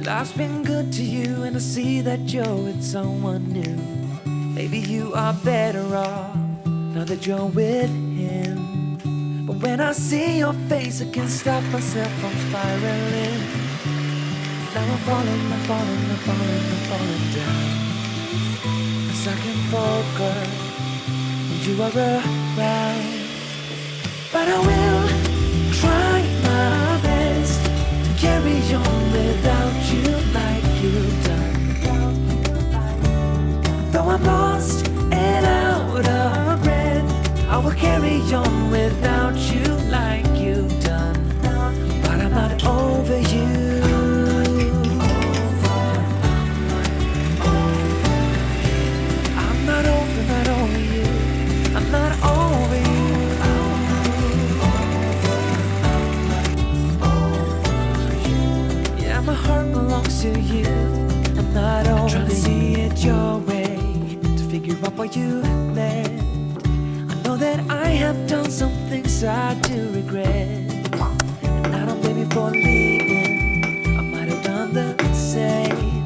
Life's been good to you, and I see that you're with someone new. Maybe you are better off now that you're with him. But when I see your face, I can't stop myself from spiraling. Now I'm falling, I'm falling, I'm falling, I'm falling down. 'Cause I can focus when you are around. But I will try my best to carry on without you like you've done. Though I'm lost and out of breath, I will carry on without you like you've done. But I'm not over you. I'm not over you. I'm not over you. Yeah, my heart belongs to you. I'm not over trying to see it your way, to figure out why you left. I know that I have done some things I do regret, and I don't blame you for leaving. I might have done the same,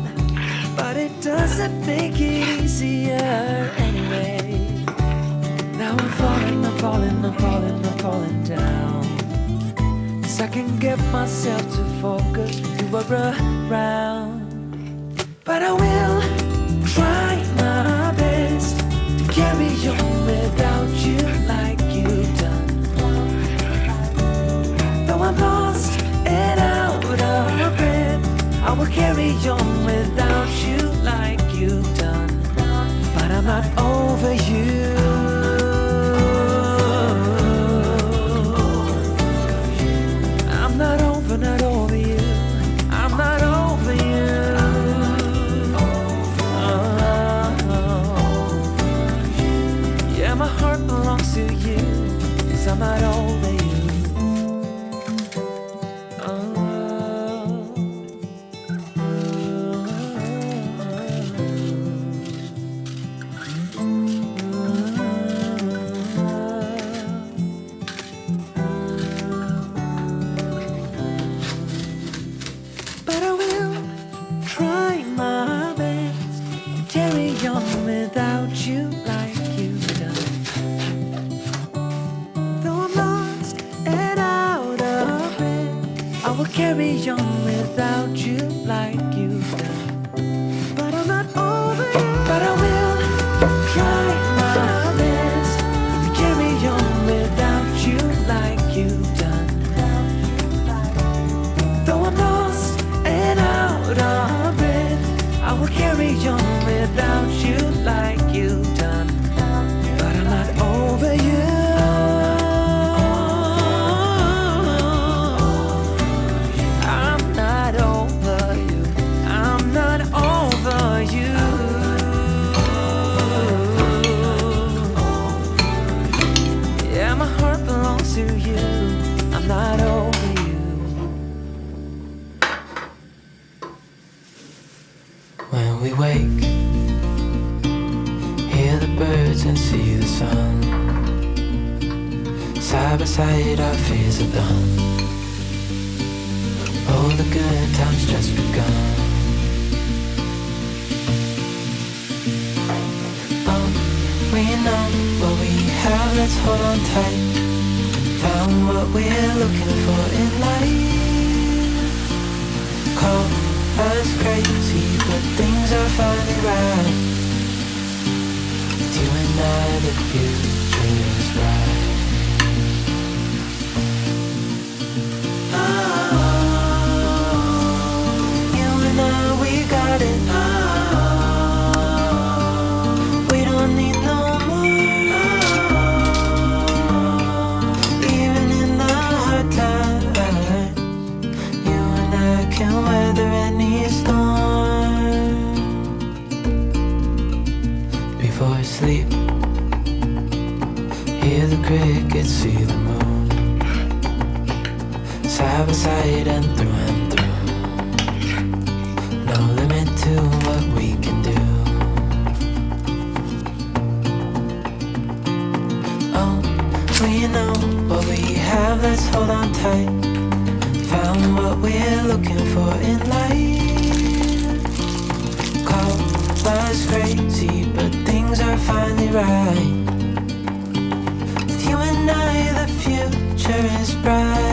but it doesn't make it easier anyway. Now I'm falling, I'm falling, I'm falling, I'm falling down. 'Cause I can get myself to focus when you are around. But I will try my best to carry on without you like you've done. Though I'm lost and out of breath, I will carry on without you like you've done. But I'm not over you. I'm not over you. I'm not over you. Yeah, my heart belongs to you, 'cause I'm not over you. But I will try my best to carry on without you like you've done. Though I'm lost and out of breath, I will carry on without you like you've done. But I'm not over you. But I will try my best to carry on without you like you've done. Though I'm lost and out of breath, I will carry on without you like you've done. But I'm not over you. I'm not over you. I'm not over you. Yeah, my heart belongs to you. I'm not over you. When we wake, hear the birds and see the sun. Side by side our fears are done. Oh, the good times just begun. We know what we have, let's hold on tight. Found what we're looking for in life. Call us crazy, but things are finally right. With you and I, the future is bright. You and I, we got it. We don't need no more. Even in the hard times, you and I can weather any storm. Before I sleep, hear the crickets, see the moon. Side by side and through. No limit to what we can do. Oh, we know what we have, let's hold on tight. Found what we're looking for in life. was crazy, but things are finally right. With you and I, the future is bright.